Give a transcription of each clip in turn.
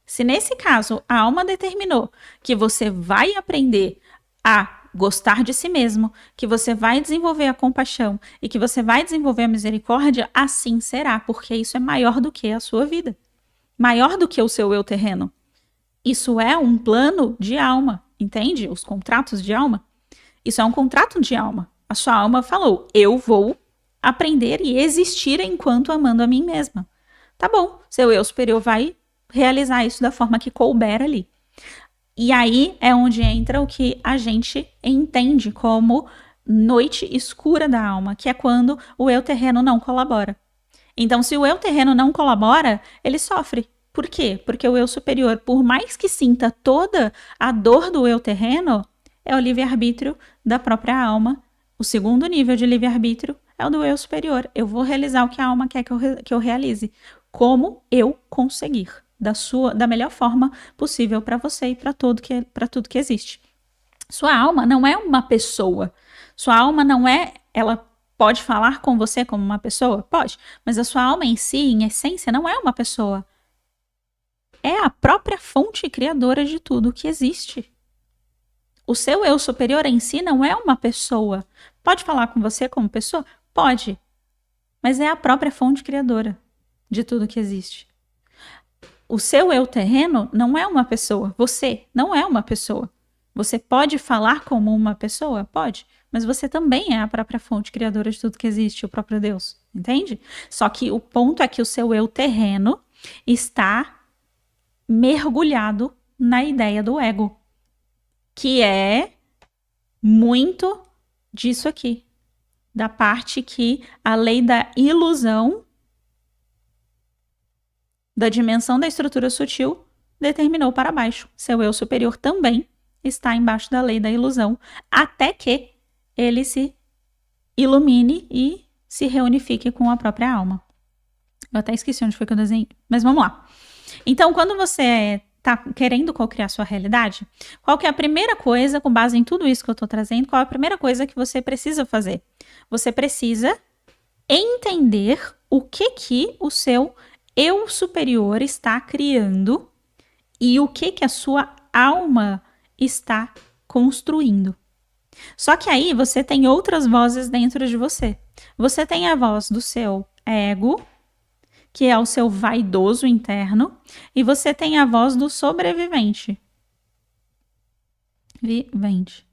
Se nesse caso a alma determinou que você vai aprender a gostar de si mesmo, que você vai desenvolver a compaixão e que você vai desenvolver a misericórdia, assim será, porque isso é maior do que a sua vida, maior do que o seu eu terreno. Isso é um plano de alma, entende? Os contratos de alma. Isso é um contrato de alma. A sua alma falou, eu vou aprender e existir enquanto amando a mim mesma. Tá bom, seu eu superior vai realizar isso da forma que couber ali. E aí é onde entra o que a gente entende como noite escura da alma, que é quando o eu terreno não colabora. Então, se o eu terreno não colabora, ele sofre. Por quê? Porque o eu superior, por mais que sinta toda a dor do eu terreno, é o livre-arbítrio da própria alma. O segundo nível de livre-arbítrio é o do eu superior. Eu vou realizar o que a alma quer que eu realize. Como eu conseguir. Da melhor forma possível para você e para tudo que existe. Sua alma não é uma pessoa. Sua alma não é... Ela pode falar com você como uma pessoa? Pode. Mas a sua alma em si, em essência, não é uma pessoa. É a própria fonte criadora de tudo que existe. O seu eu superior em si não é uma pessoa. Pode falar com você como pessoa? Pode. Mas é a própria fonte criadora de tudo que existe. O seu eu terreno não é uma pessoa. Você não é uma pessoa. Você pode falar como uma pessoa? Pode. Mas você também é a própria fonte criadora de tudo que existe, o próprio Deus. Entende? Só que o ponto é que o seu eu terreno está mergulhado na ideia do ego, que é muito disso aqui. Da parte que a lei da ilusão da dimensão da estrutura sutil determinou para baixo. Seu eu superior também está embaixo da lei da ilusão, até que ele se ilumine e se reunifique com a própria alma. Eu até esqueci onde foi que eu desenhei, mas vamos lá. Então, quando você está querendo co-criar sua realidade, qual que é a primeira coisa, com base em tudo isso que eu estou trazendo, qual é a primeira coisa que você precisa fazer? Você precisa entender o que o seu eu superior está criando e o que a sua alma está construindo. Só que aí você tem outras vozes dentro de você. Você tem a voz do seu ego, que é o seu vaidoso interno, e você tem a voz do sobrevivente. Vivente.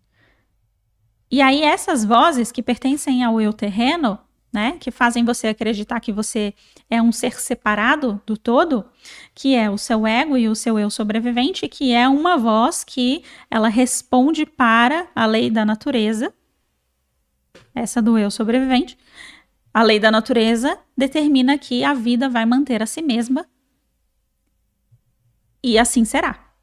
E aí essas vozes que pertencem ao eu terreno, né, que fazem você acreditar que você é um ser separado do todo, que é o seu ego e o seu eu sobrevivente, que é uma voz que ela responde para a lei da natureza, essa do eu sobrevivente. A lei da natureza determina que a vida vai manter a si mesma e assim será.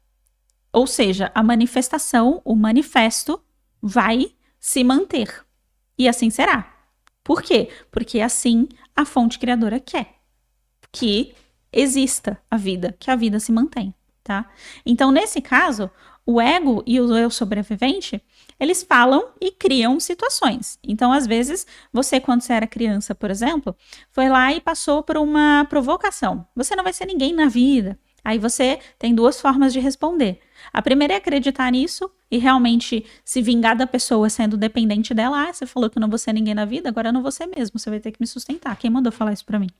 Ou seja, a manifestação, o manifesto vai se manter e assim será. Por quê? Porque assim a fonte criadora quer que exista a vida, que a vida se mantenha, tá? Então, nesse caso, o ego e o eu sobrevivente, eles falam e criam situações. Então, às vezes, você, quando você era criança, por exemplo, foi lá e passou por uma provocação. Você não vai ser ninguém na vida. Aí você tem duas formas de responder. A primeira é acreditar nisso e realmente se vingar da pessoa sendo dependente dela. Ah, você falou que eu não vou ser ninguém na vida, agora eu não vou ser mesmo, você vai ter que me sustentar. Quem mandou falar isso pra mim?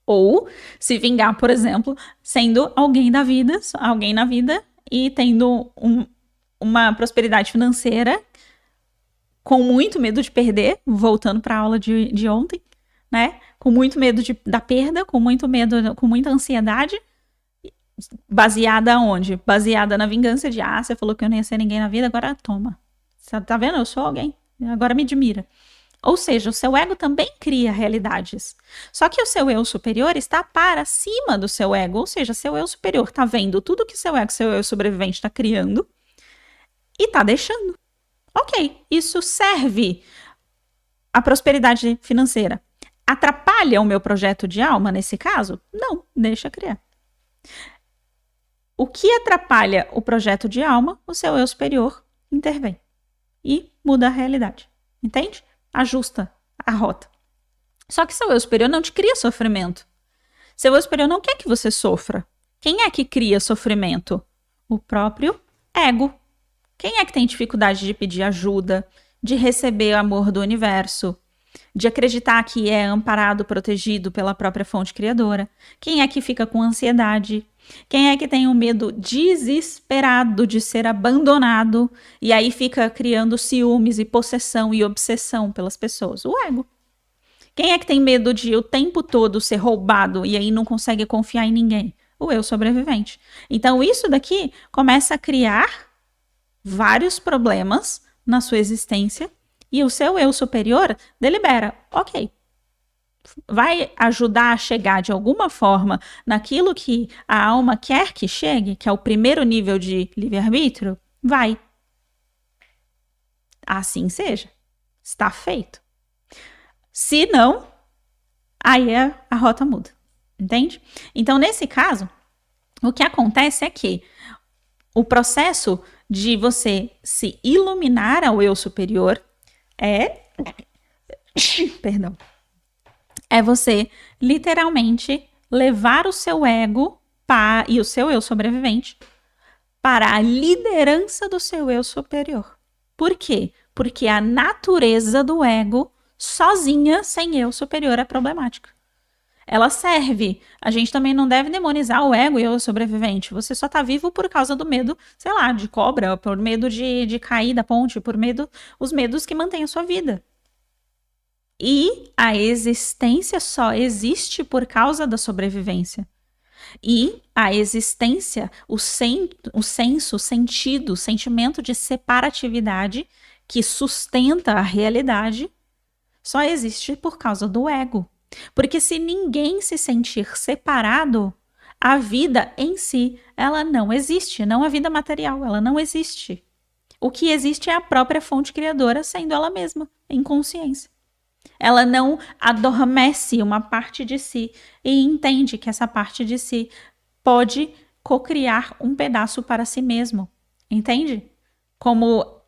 Ou se vingar, por exemplo, sendo alguém na vida e tendo uma prosperidade financeira com muito medo de perder, voltando para a aula de ontem, né? Com muito medo da perda, com muito medo, com muita ansiedade, baseada onde? Baseada na vingança de, você falou que eu não ia ser ninguém na vida, agora toma. Você tá vendo? Eu sou alguém, agora me admira. Ou seja, o seu ego também cria realidades. Só que o seu eu superior está para cima do seu ego, ou seja, seu eu superior está vendo tudo que seu eu sobrevivente está criando e está deixando. Ok, isso serve à prosperidade financeira. Atrapalha o meu projeto de alma nesse caso? Não, deixa criar. O que atrapalha o projeto de alma, o seu eu superior intervém e muda a realidade. Entende? Ajusta a rota. Só que seu eu superior não te cria sofrimento. Seu eu superior não quer que você sofra. Quem é que cria sofrimento? O próprio ego. Quem é que tem dificuldade de pedir ajuda, de receber o amor do universo, de acreditar que é amparado, protegido pela própria fonte criadora? Quem é que fica com ansiedade? Quem é que tem um medo desesperado de ser abandonado e aí fica criando ciúmes e possessão e obsessão pelas pessoas? O ego. Quem é que tem medo de o tempo todo ser roubado e aí não consegue confiar em ninguém? O eu sobrevivente. Então isso daqui começa a criar vários problemas na sua existência e o seu eu superior delibera, ok, vai ajudar a chegar de alguma forma naquilo que a alma quer que chegue, que é o primeiro nível de livre-arbítrio? Vai. Assim seja. Está feito. Se não, aí a rota muda. Entende? Então, nesse caso, o que acontece é que o processo de você se iluminar ao eu superior perdão, é você literalmente levar o seu ego e o seu eu sobrevivente para a liderança do seu eu superior. Por quê? Porque a natureza do ego sozinha, sem eu superior, é problemática. Ela serve. A gente também não deve demonizar o ego e o sobrevivente. Você só tá vivo por causa do medo, sei lá, de cobra, por medo de cair da ponte, por medo, os medos que mantêm a sua vida. E a existência só existe por causa da sobrevivência. E a existência, o senso, o sentido, o sentimento de separatividade que sustenta a realidade só existe por causa do ego. Porque se ninguém se sentir separado, a vida em si, ela não existe, não a vida material, ela não existe. O que existe é a própria fonte criadora sendo ela mesma, em consciência. Ela não adormece uma parte de si e entende que essa parte de si pode cocriar um pedaço para si mesmo, entende? Como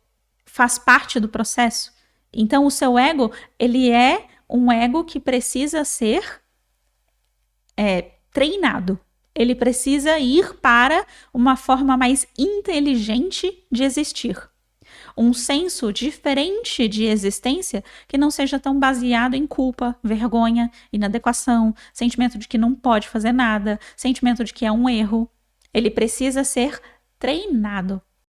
faz parte do processo. Então o seu ego, ele é um ego que precisa ser treinado. Ele precisa ir para uma forma mais inteligente de existir. Um senso diferente de existência que não seja tão baseado em culpa, vergonha, inadequação, sentimento de que não pode fazer nada, sentimento de que é um erro. Ele precisa ser treinado.